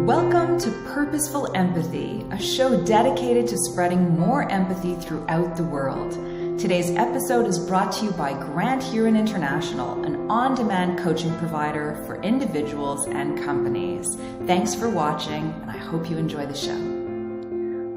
Welcome to Purposeful Empathy, a show dedicated to spreading more empathy throughout the world. Today's episode is brought to you by Grand Heron International, an on-demand coaching provider for individuals and companies. Thanks for watching, and I hope you enjoy the show.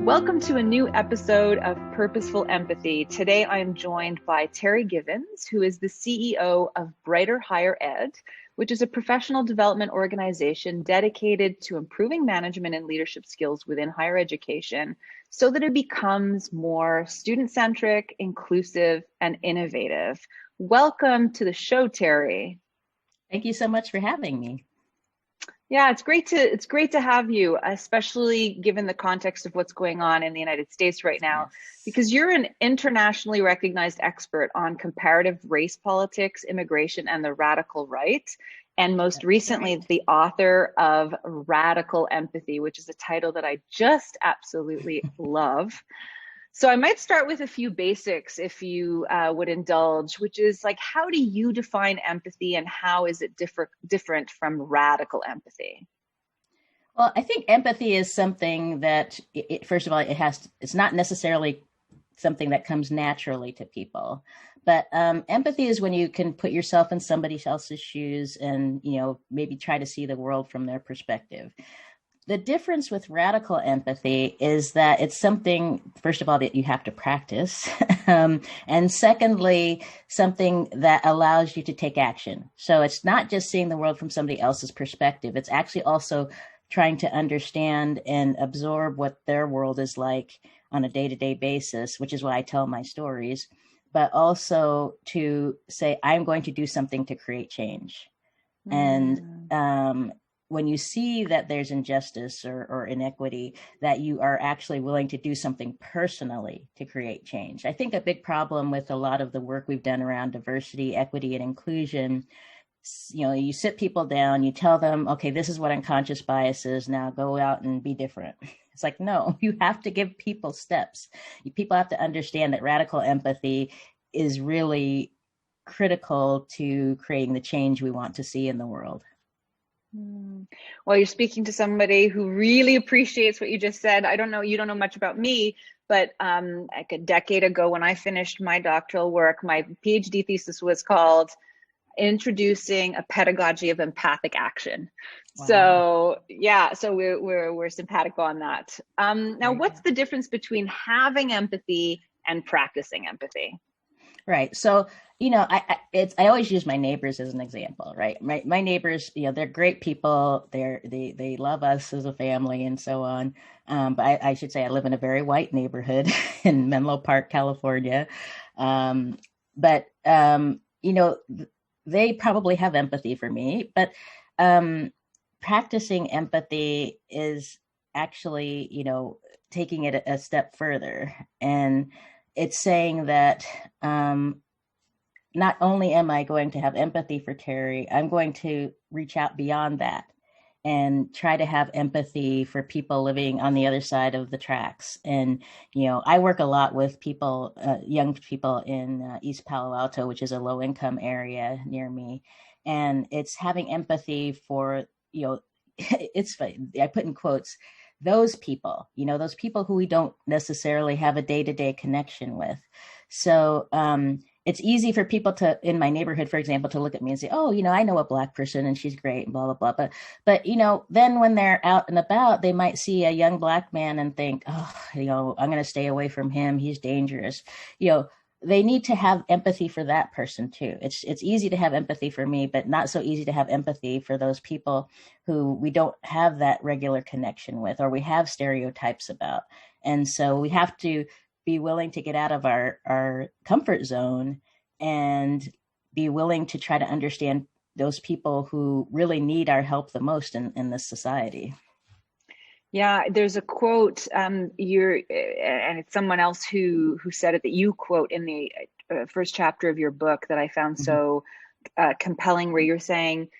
Welcome to a new episode of Purposeful Empathy. Today I am joined by Terri Givens, who is the CEO of Brighter Higher Ed, which is a professional development organization dedicated to improving management and leadership skills within higher education so that it becomes more student-centric, inclusive, and innovative. Welcome to the show, Terri. Thank you so much for having me. Yeah, it's great to have you, especially given the context of what's going on in the United States right now, because you're an internationally recognized expert on comparative race politics, immigration, and the radical right. And most recently, the author of Radical Empathy, which is a title that I just absolutely love. So I might start with a few basics, if you would indulge, which is like, how do you define empathy and how is it different from radical empathy? Well, I think empathy is something that, first of all, it's not necessarily something that comes naturally to people. But empathy is when you can put yourself in somebody else's shoes and, maybe try to see the world from their perspective. The difference with radical empathy is that it's something, first of all, that you have to practice. And secondly, something that allows you to take action. So it's not just seeing the world from somebody else's perspective. It's actually also trying to understand and absorb what their world is like on a day-to-day basis, which is why I tell my stories, but also to say, I'm going to do something to create change. And when you see that there's injustice or inequity, that you are actually willing to do something personally to create change. I think a big problem with a lot of the work we've done around diversity, equity, and inclusion, you sit people down, you tell them, okay, this is what unconscious bias is, now go out and be different. It's like, no, you have to give people steps. People have to understand that radical empathy is really critical to creating the change we want to see in the world. Well, you're speaking to somebody who really appreciates what you just said. I don't know, you don't know much about me, but like a decade ago when I finished my doctoral work, my PhD thesis was called Introducing a Pedagogy of Empathic Action. Wow. So yeah, so we're simpatico on that. Now, what's the difference between having empathy and practicing empathy? Right. So, I always use my neighbors as an example, right? My neighbors, they're great people. They love us as a family and so on. But I should say I live in a very white neighborhood in Menlo Park, California. But they probably have empathy for me, but practicing empathy is actually, taking it a step further. And it's saying that not only am I going to have empathy for Terri, I'm going to reach out beyond that and try to have empathy for people living on the other side of the tracks. And, I work a lot with people, young people in East Palo Alto, which is a low income area near me. And it's having empathy for, it's funny, I put in quotes, those people who we don't necessarily have a day-to-day connection with. So it's easy for people to, in my neighborhood, for example, to look at me and say, oh, I know a Black person and she's great and blah, blah, blah. But then when they're out and about, they might see a young Black man and think, oh, I'm going to stay away from him. He's dangerous. They need to have empathy for that person too. It's easy to have empathy for me, but not so easy to have empathy for those people who we don't have that regular connection with, or we have stereotypes about. And so we have to be willing to get out of our comfort zone and be willing to try to understand those people who really need our help the most in this society. Yeah, there's a quote, and it's someone else who said it that you quote in the first chapter of your book that I found so compelling, where you're saying,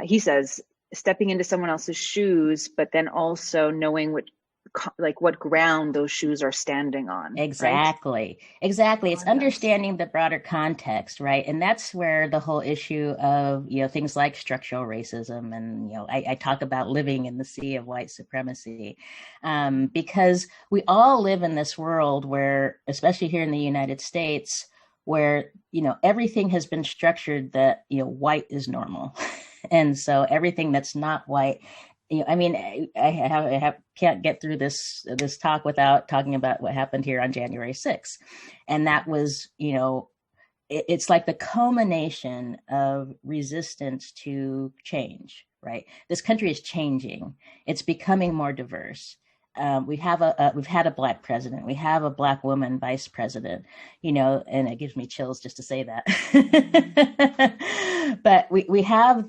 he says, stepping into someone else's shoes, but then also knowing like what ground those shoes are standing on, Exactly. Exactly. It's Context. understanding the broader context, right? And that's where the whole issue of, things like structural racism and, I talk about living in the sea of white supremacy, because we all live in this world where, especially here in the United States, where, everything has been structured that, white is normal. And so everything that's not white, I can't get through this talk without talking about what happened here on January 6th. And that was, it's like the culmination of resistance to change, right? This country is changing. It's becoming more diverse. We've had a Black president. We have a Black woman vice president, and it gives me chills just to say that. But we have,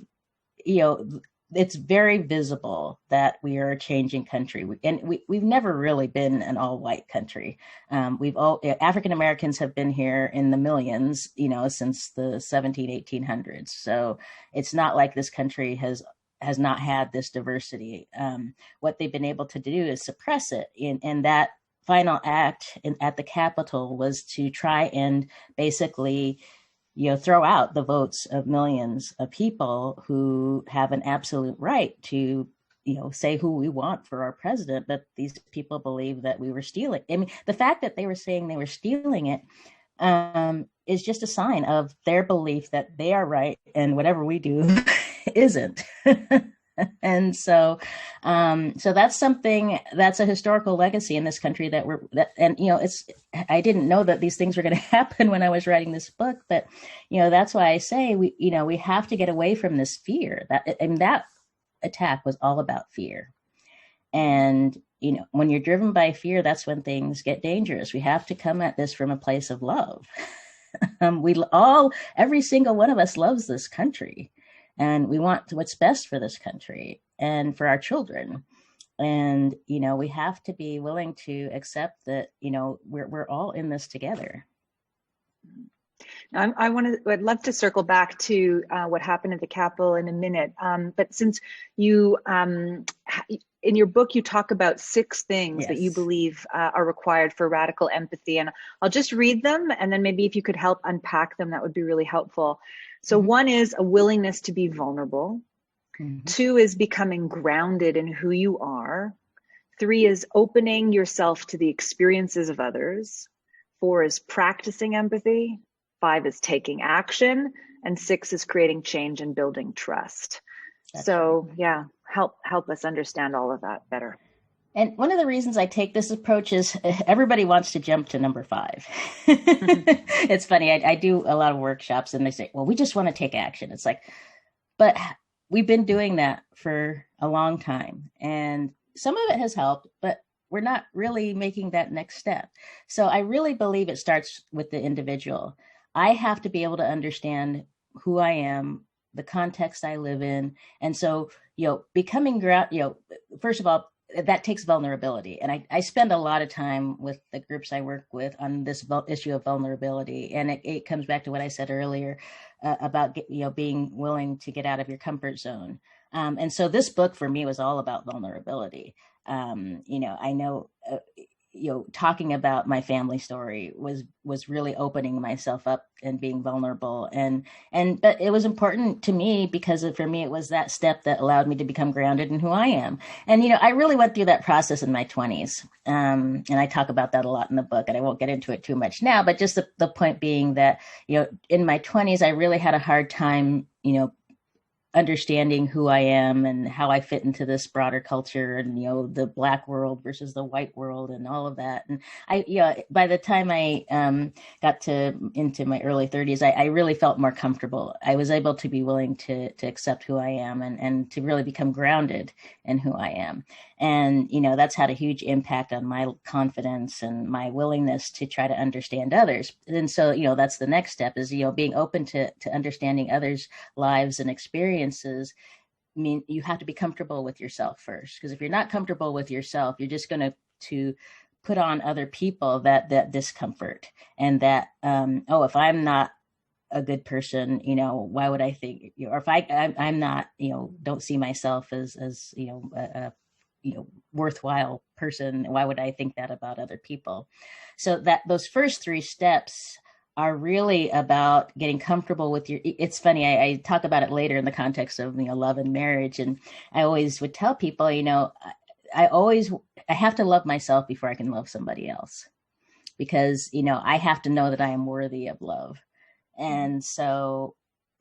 it's very visible that we are a changing country, and we've never really been an all-white country. African Americans have been here in the millions, since the 1800s. So it's not like this country has not had this diversity. What they've been able to do is suppress it. And that final act at the Capitol was to try and basically throw out the votes of millions of people who have an absolute right to, say who we want for our president, but these people believe that we were stealing. I mean, the fact that they were saying they were stealing it is just a sign of their belief that they are right and whatever we do isn't. And so that's a historical legacy in this country I didn't know that these things were going to happen when I was writing this book, but, that's why I say we have to get away from this fear. That attack was all about fear. And, when you're driven by fear, that's when things get dangerous. We have to come at this from a place of love. Every single one of us loves this country. And we want what's best for this country and for our children. And, we have to be willing to accept that, we're all in this together. Now, I'd love to circle back to what happened at the Capitol in a minute. But since you, in your book, you talk about 6 things that you believe are required for radical empathy. And I'll just read them. And then maybe if you could help unpack them, that would be really helpful. So 1 is a willingness to be vulnerable. 2 is becoming grounded in who you are. 3 is opening yourself to the experiences of others. 4 is practicing empathy. 5 is taking action. And 6 is creating change and building trust. So yeah, help us understand all of that better. And one of the reasons I take this approach is everybody wants to jump to number 5. It's funny. I do a lot of workshops and they say, well, we just want to take action. It's like, but we've been doing that for a long time. And some of it has helped, but we're not really making that next step. So I really believe it starts with the individual. I have to be able to understand who I am, the context I live in. And so, becoming first of all, that takes vulnerability. And I spend a lot of time with the groups I work with on this issue of vulnerability. And it comes back to what I said earlier about, being willing to get out of your comfort zone. And so this book for me was all about vulnerability. I know, talking about my family story was really opening myself up and being vulnerable. But it was important to me because for me, it was that step that allowed me to become grounded in who I am. And, I really went through that process in my 20s. And I talk about that a lot in the book, and I won't get into it too much now, but just the point being that, in my 20s, I really had a hard time, understanding who I am and how I fit into this broader culture and, the Black world versus the white world and all of that. And by the time I got into my early 30s, I really felt more comfortable. I was able to be willing to accept who I am and to really become grounded in who I am. And, that's had a huge impact on my confidence and my willingness to try to understand others. And so, that's the next step is, being open to understanding others' lives and experiences. I mean, you have to be comfortable with yourself first, because if you're not comfortable with yourself, you're just going to put on other people that discomfort and that, if I'm not a good person, why would I think, or if I'm not, don't see myself as worthwhile person. Why would I think that about other people? So that those first 3 steps are really about getting comfortable with your, it's funny, I talk about it later in the context of, love and marriage. And I always would tell people, I have to love myself before I can love somebody else, because, I have to know that I am worthy of love. And so,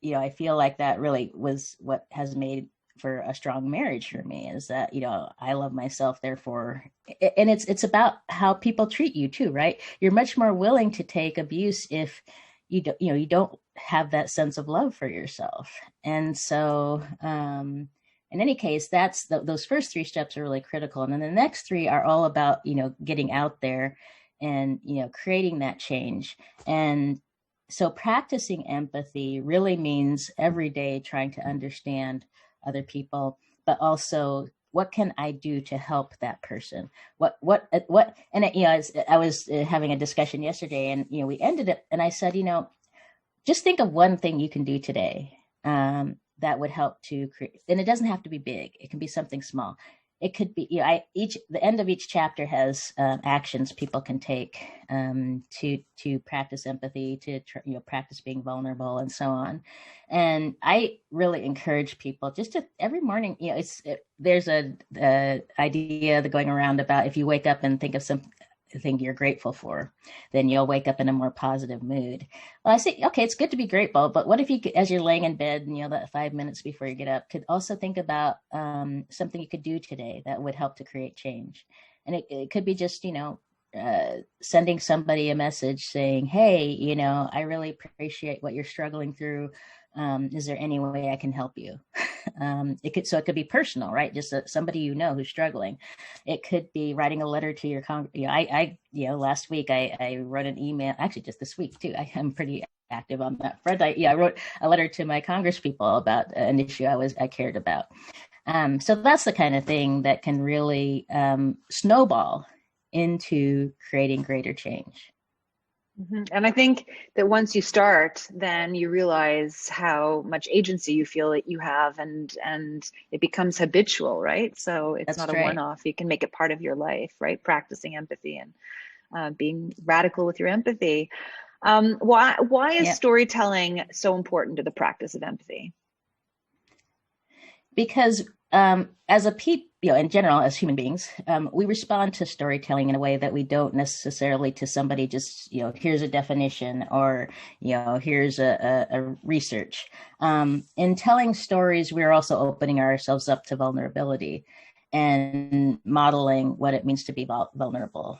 I feel like that really was what has made for a strong marriage for me, is that, I love myself, therefore, and it's about how people treat you too, right? You're much more willing to take abuse if you don't have that sense of love for yourself. And so, in any case, that's those first 3 steps are really critical. And then the next 3 are all about, getting out there and, creating that change. And so practicing empathy really means every day trying to understand other people, but also what can I do to help that person? And I was having a discussion yesterday, and we ended it, and I said, just think of one thing you can do today that would help to create. And it doesn't have to be big; it can be something small. It could be, the end of each chapter has actions people can take to practice empathy, to practice being vulnerable, and so on. And I really encourage people just to every morning. There's a idea that going around about if you wake up and think of something you're grateful for, then you'll wake up in a more positive mood. Well, I say, okay, it's good to be grateful, but what if you, as you're laying in bed, that 5 minutes before you get up, could also think about something you could do today that would help to create change. And it could be just, sending somebody a message saying, hey, I really appreciate what you're struggling through. Is there any way I can help you? It could be personal, right? Just somebody who's struggling. It could be writing a letter to your last week I wrote an email, actually just this week too. I'm pretty active on that front. I wrote a letter to my congresspeople about an issue I cared about. So that's the kind of thing that can really snowball into creating greater change. Mm-hmm. And I think that once you start, then you realize how much agency you feel that you have, and it becomes habitual, right? So it's That's not right. A one-off. You can make it part of your life, right? Practicing empathy and being radical with your empathy. Why is storytelling so important to the practice of empathy? Because as a people, in general, as human beings, we respond to storytelling in a way that we don't necessarily to somebody just, here's a definition, or, here's a research. In telling stories, we're also opening ourselves up to vulnerability and modeling what it means to be vulnerable.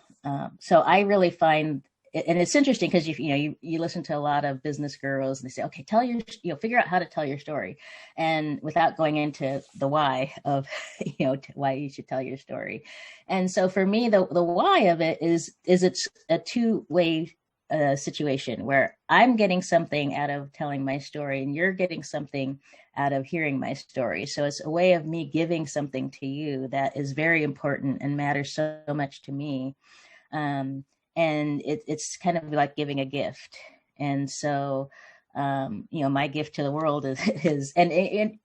So I really find, and it's interesting because you listen to a lot of business gurus, and they say, okay, figure out how to tell your story, and without going into the why of, why you should tell your story. And so for me, the why of it is it's a two-way situation where I'm getting something out of telling my story, and you're getting something out of hearing my story. So it's a way of me giving something to you that is very important and matters so much to me. And it's kind of like giving a gift. And so, my gift to the world is and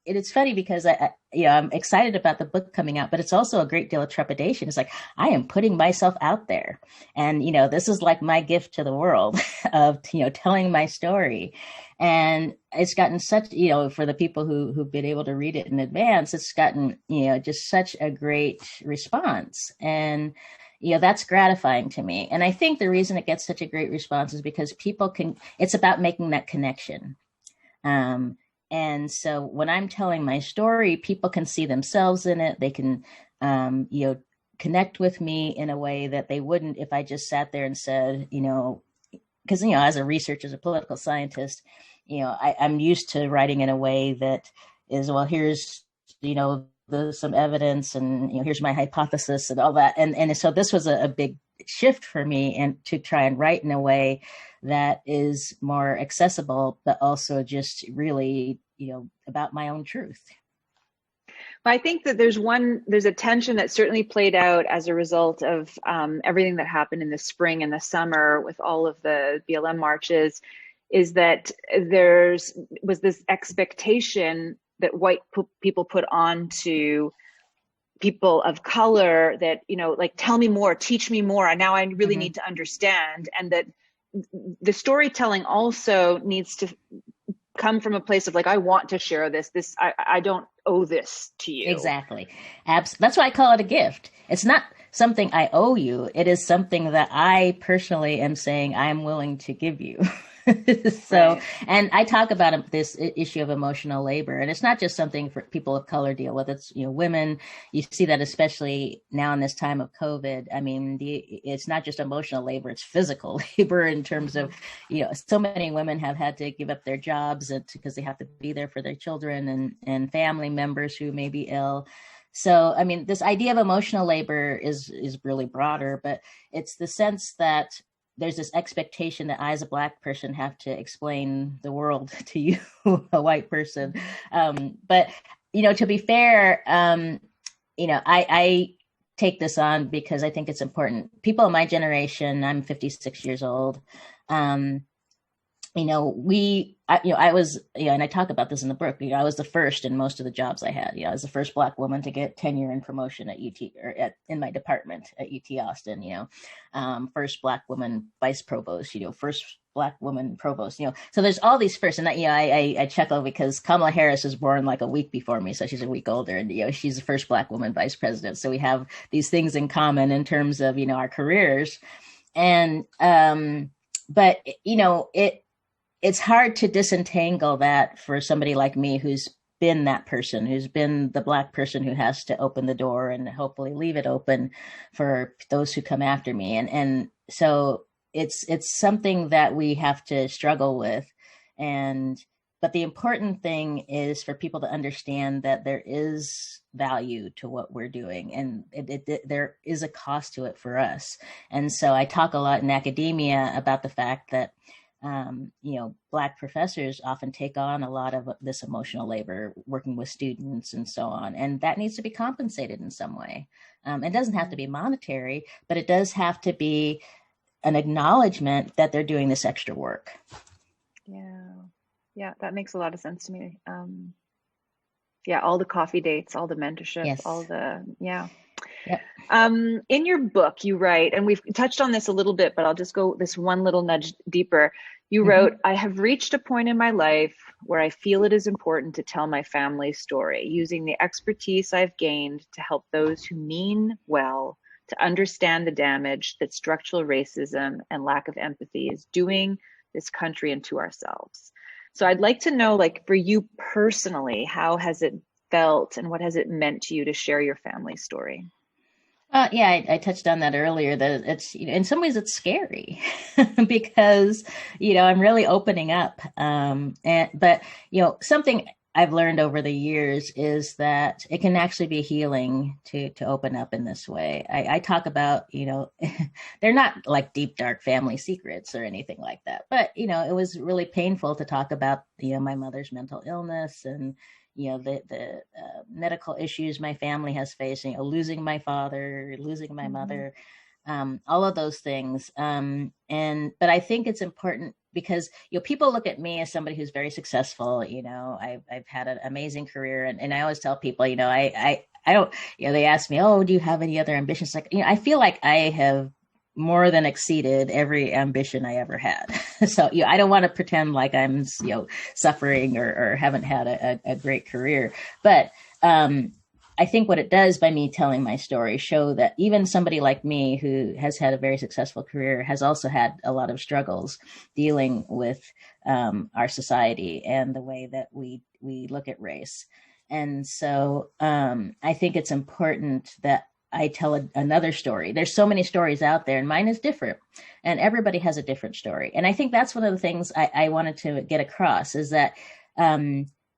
it's funny because I'm excited about the book coming out, but it's also a great deal of trepidation. It's like, I am putting myself out there, and, this is like my gift to the world of, telling my story. And it's gotten such, for the people who've been able to read it in advance, it's gotten, just such a great response. And that's gratifying to me. And I think the reason it gets such a great response is because it's about making that connection. And so when I'm telling my story, people can see themselves in it. They can, connect with me in a way that they wouldn't if I just sat there and said, because, as a researcher, as a political scientist, I'm used to writing in a way that is, well, here's, some evidence, and here's my hypothesis and all that, and so this was a big shift for me, and to try and write in a way that is more accessible, but also just really about my own truth. I think that there's a tension that certainly played out as a result of everything that happened in the spring and the summer with all of the BLM marches, is that was this expectation that white people put on to people of color that, like, tell me more, teach me more. And now I really need to understand. And that the storytelling also needs to come from a place of like, I want to share this. I don't owe this to you. Exactly. That's why I call it a gift. It's not something I owe you. It is something that I personally am saying I'm willing to give you. So, right. And I talk about this issue of emotional labor, and it's not just something for people of color deal with. It's, women, you see that especially now in this time of COVID. I mean, it's not just emotional labor, it's physical labor in terms of, so many women have had to give up their jobs because they have to be there for their children and family members who may be ill. So, I mean, this idea of emotional labor is really broader, but it's the sense that there's this expectation that I, as a Black person, have to explain the world to you, a white person. But, to be fair, I take this on because I think it's important. People in my generation, I'm 56 years old. I was, and I talk about this in the book, I was the first in most of the jobs I had. I was the first Black woman to get tenure and promotion at UT in my department at UT Austin, first Black woman vice provost, first Black woman provost, so there's all these firsts. And that, I chuckle because Kamala Harris was born like a week before me. So she's a week older, and, she's the first Black woman vice president. So we have these things in common in terms of, our careers. And, but, it's hard to disentangle that for somebody like me who's been that person, who's been the Black person who has to open the door and hopefully leave it open for those who come after me. And so it's something that we have to struggle with. But the important thing is for people to understand that there is value to what we're doing, and there is a cost to it for us. And so I talk a lot in academia about the fact that Black professors often take on a lot of this emotional labor, working with students and so on. And that needs to be compensated in some way. It doesn't have to be monetary, but it does have to be an acknowledgement that they're doing this extra work. Yeah, that makes a lot of sense to me. All the coffee dates, all the mentorship, yes. all the, Yep. In your book, you write, and we've touched on this a little bit, but I'll just go this one little nudge deeper. You wrote, I have reached a point in my life where I feel it is important to tell my family's story, using the expertise I've gained to help those who mean well to understand the damage that structural racism and lack of empathy is doing this country and to ourselves. So I'd like to know, like, for you personally, how has it felt and what has it meant to you to share your family story? I touched on that earlier, that it's, in some ways it's scary because, I'm really opening up. But something I've learned over the years is that it can actually be healing to open up in this way. I talk about, they're not like deep, dark family secrets or anything like that, but, it was really painful to talk about, my mother's mental illness and, the medical issues my family has faced, losing my father, losing my mother, all of those things. But I think it's important because, people look at me as somebody who's very successful. I've had an amazing career, and I always tell people, I don't, they ask me, oh, do you have any other ambitions? Like, I feel like I have more than exceeded every ambition I ever had. So, I don't want to pretend like I'm, suffering or haven't had a great career. But I think what it does by me telling my story show that even somebody like me who has had a very successful career has also had a lot of struggles dealing with our society and the way that we look at race. And so I think it's important that I tell another story. There's so many stories out there, and mine is different, and everybody has a different story. And I think that's one of the things I wanted to get across is that,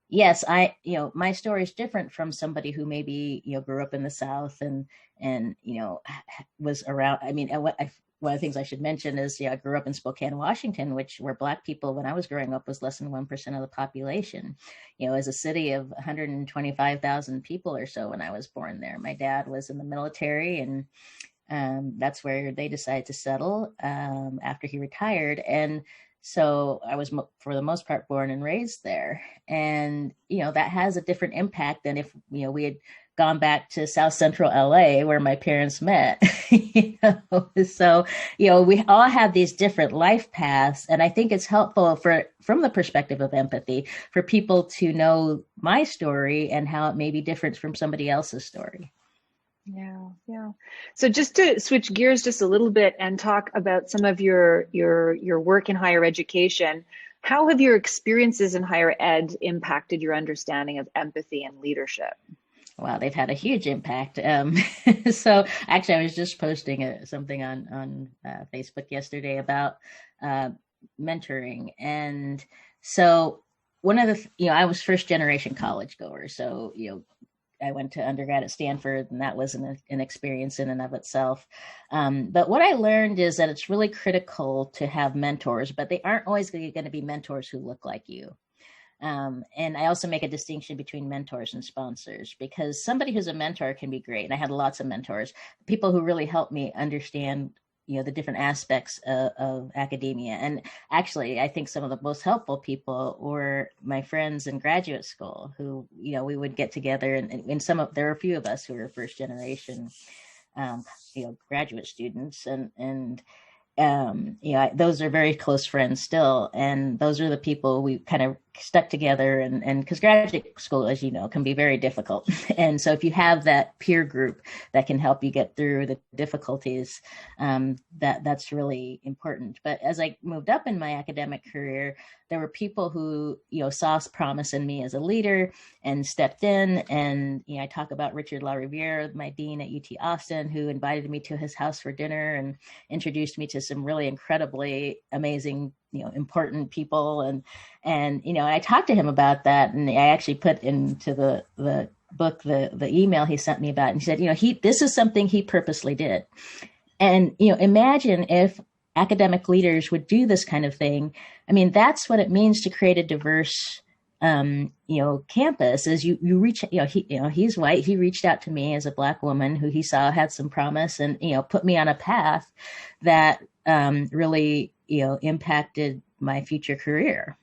yes, my story is different from somebody who maybe, grew up in the South and was around. I mean, one of the things I should mention is, I grew up in Spokane, Washington, where Black people, when I was growing up, was less than 1% of the population. As a city of 125,000 people or so when I was born there. My dad was in the military, and that's where they decided to settle after he retired. And so I was, for the most part, born and raised there. And, that has a different impact than if, we had gone back to South Central LA where my parents met. So, we all have these different life paths. And I think it's helpful from the perspective of empathy for people to know my story and how it may be different from somebody else's story. Yeah. So just to switch gears just a little bit and talk about some of your work in higher education, how have your experiences in higher ed impacted your understanding of empathy and leadership? Wow, they've had a huge impact. So actually, I was just posting something on Facebook yesterday about mentoring. And so one of the, I was first generation college goer. So, I went to undergrad at Stanford, and that was an experience in and of itself. But what I learned is that it's really critical to have mentors, but they aren't always going to be mentors who look like you. And I also make a distinction between mentors and sponsors, because somebody who's a mentor can be great. And I had lots of mentors, people who really helped me understand the different aspects of academia. And actually, I think some of the most helpful people were my friends in graduate school who, we would get together, and there were a few of us who were first generation, graduate students, and those are very close friends still. And those are the people we kind of stuck together, and because graduate school, as you know, can be very difficult. And so if you have that peer group that can help you get through the difficulties, that's really important. But as I moved up in my academic career, there were people who, saw promise in me as a leader and stepped in. And, I talk about Richard LaRiviere, my dean at UT Austin, who invited me to his house for dinner and introduced me to some really incredibly amazing, important people. And I talked to him about that, and I actually put into the book the email he sent me about it. And he said, this is something he purposely did. And, imagine if academic leaders would do this kind of thing. I mean, that's what it means to create a diverse, campus. Is you reach, he's white. He reached out to me as a Black woman who he saw had some promise, and, put me on a path that really, impacted my future career.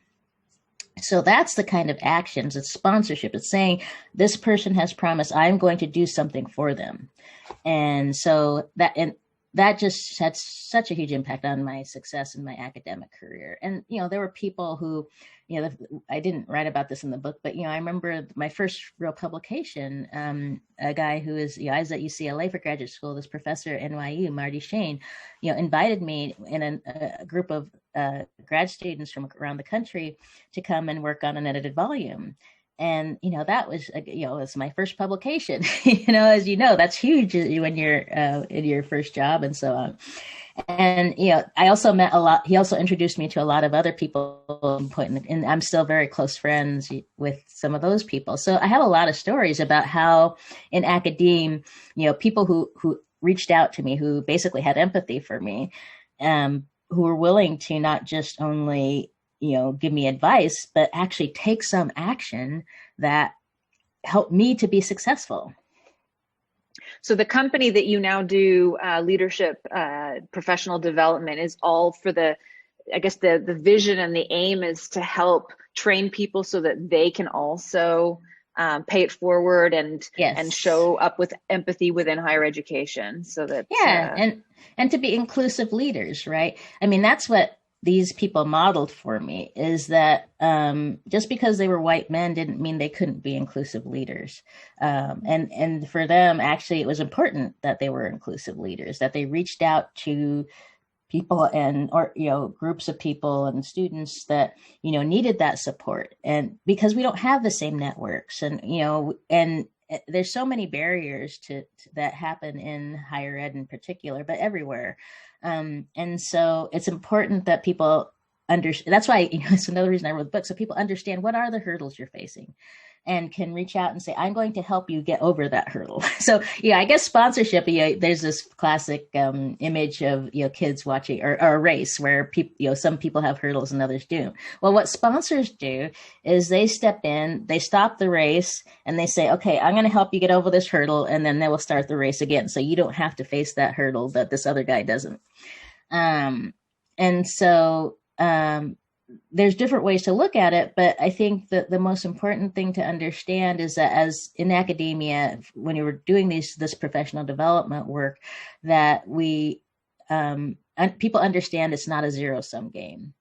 So that's the kind of actions. It's sponsorship. It's saying this person has promise, I'm going to do something for them. And so that just had such a huge impact on my success in my academic career. And, there were people who, I didn't write about this in the book, but, I remember my first real publication, a guy who I was at UCLA for graduate school, this professor at NYU, Marty Shane, invited me in a group of grad students from around the country to come and work on an edited volume. And, that was, it's my first publication, as you know, that's huge when you're in your first job and so on. And, I also met he also introduced me to a lot of other people, and I'm still very close friends with some of those people. So I have a lot of stories about how in academia, people who reached out to me, who basically had empathy for me, who were willing to not just only give me advice, but actually take some action that helped me to be successful. So the company that you now do leadership, professional development is all for the vision and the aim is to help train people so that they can also pay it forward and show up with empathy within higher education. So that and to be inclusive leaders, right? I mean, that's what these people modeled for me, is that just because they were white men didn't mean they couldn't be inclusive leaders. And for them, actually, it was important that they were inclusive leaders, that they reached out to people or groups of people and students that, needed that support. And because we don't have the same networks and there's so many barriers to that happen in higher ed in particular, but everywhere. And so it's important that people understand. That's why, it's another reason I wrote the book. So people understand what are the hurdles you're facing and can reach out and say, I'm going to help you get over that hurdle. So, I guess sponsorship, there's this classic image of, kids watching or a race where people, some people have hurdles and others do. Well, what sponsors do is they step in, they stop the race and they say, okay, I'm going to help you get over this hurdle. And then they will start the race again. So you don't have to face that hurdle that this other guy doesn't. And so, there's different ways to look at it, but I think that the most important thing to understand is that as in academia, when you were doing this professional development work, that people understand it's not a zero-sum game.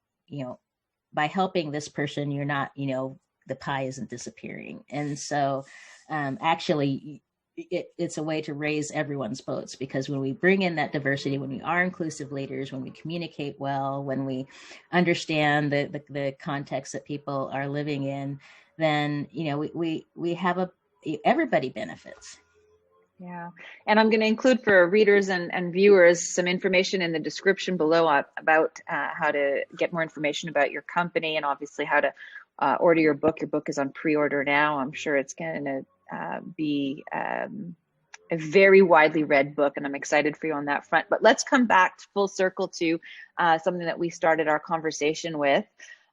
By helping this person, you're not, the pie isn't disappearing. And so actually, it's a way to raise everyone's boats, because when we bring in that diversity, when we are inclusive leaders, when we communicate well, when we understand the context that people are living in, then we have everybody benefits. Yeah. And I'm going to include for readers and viewers some information in the description below about how to get more information about your company, and obviously how to order your book. Your book is on pre-order now. I'm sure it's going to be a very widely read book, and I'm excited for you on that front. But let's come back full circle to something that we started our conversation with.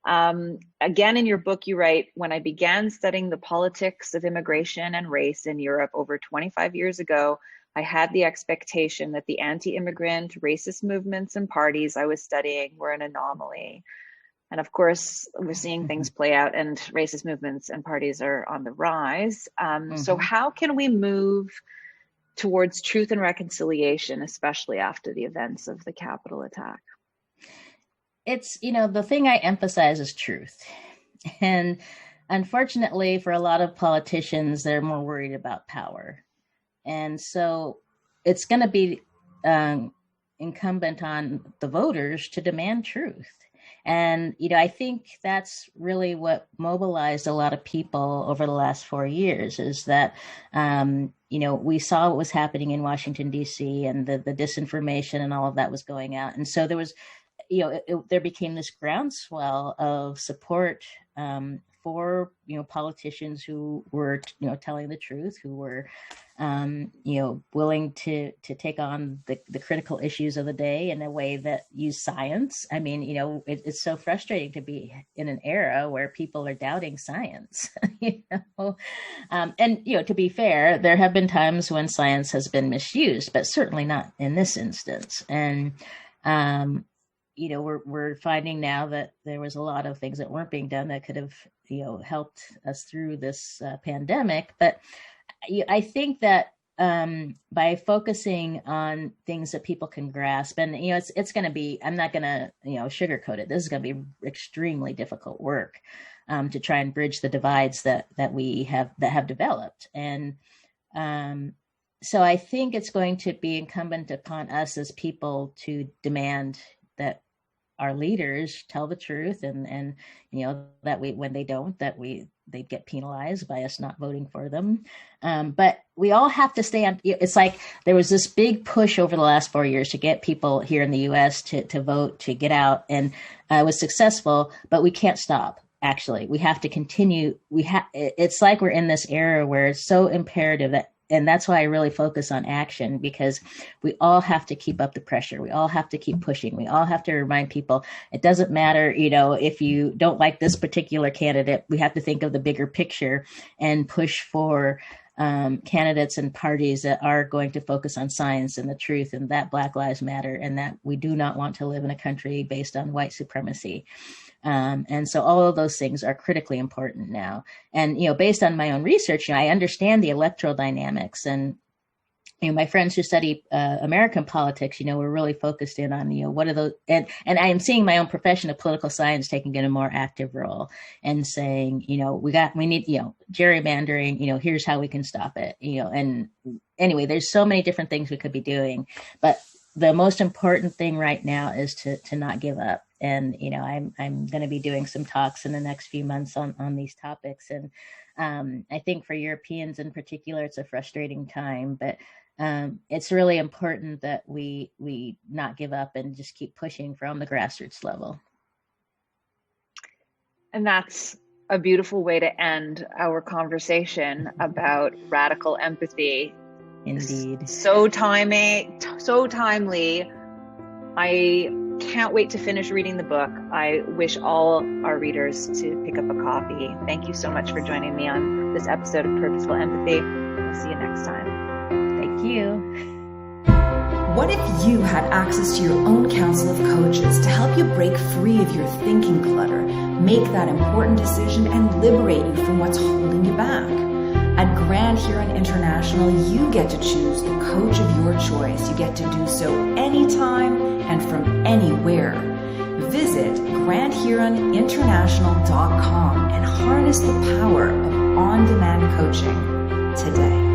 Again, in your book, you write, when I began studying the politics of immigration and race in Europe over 25 years ago, I had the expectation that the anti-immigrant racist movements and parties I was studying were an anomaly. And of course, we're seeing things play out, and racist movements and parties are on the rise. So how can we move towards truth and reconciliation, especially after the events of the Capitol attack? It's, the thing I emphasize is truth. And unfortunately, for a lot of politicians, they're more worried about power. And so it's going to be incumbent on the voters to demand truth. And, I think that's really what mobilized a lot of people over the last 4 years, is that, we saw what was happening in Washington, D.C., and the disinformation and all of that was going out. And so there was, there became this groundswell of support for, politicians who were, telling the truth, who were, willing to take on the critical issues of the day in a way that used science. I mean, it's so frustrating to be in an era where people are doubting science, and, to be fair, there have been times when science has been misused, but certainly not in this instance. And, we're finding now that there was a lot of things that weren't being done that could have, helped us through this pandemic. But I think that by focusing on things that people can grasp, and it's going to be, I'm not going to sugarcoat it. This is going to be extremely difficult work to try and bridge the divides that have developed. And so I think it's going to be incumbent upon us as people to demand that our leaders tell the truth, and that when they don't, they get penalized by us not voting for them. But we all have to stay on. It's like there was this big push over the last 4 years to get people here in the U.S. to vote, to get out, and it was successful. But we can't stop. Actually, we have to continue. It's like we're in this era where it's so imperative that. And that's why I really focus on action, because we all have to keep up the pressure. We all have to keep pushing. We all have to remind people it doesn't matter, if you don't like this particular candidate, we have to think of the bigger picture and push for candidates and parties that are going to focus on science and the truth, and that Black Lives Matter, and that we do not want to live in a country based on white supremacy. And so all of those things are critically important now. And, based on my own research, I understand the electoral dynamics, and, my friends who study American politics, were really focused in on, what are those, and I am seeing my own profession of political science taking in a more active role and saying, we need, gerrymandering, here's how we can stop it, and anyway, there's so many different things we could be doing, but the most important thing right now is to not give up. And, I'm going to be doing some talks in the next few months on these topics. And I think for Europeans in particular, it's a frustrating time, but it's really important that we not give up and just keep pushing from the grassroots level. And that's a beautiful way to end our conversation about radical empathy. Indeed. So timely. I can't wait to finish reading the book. I wish all our readers to pick up a copy. Thank you so much for joining me on this episode of Purposeful Empathy. We'll see you next time. Thank you. What if you had access to your own council of coaches to help you break free of your thinking clutter, make that important decision, and liberate you from what's holding you back? At Grand Heron International, you get to choose the coach of your choice. You get to do so anytime and from anywhere. Visit grandheroninternational.com and harness the power of on-demand coaching today.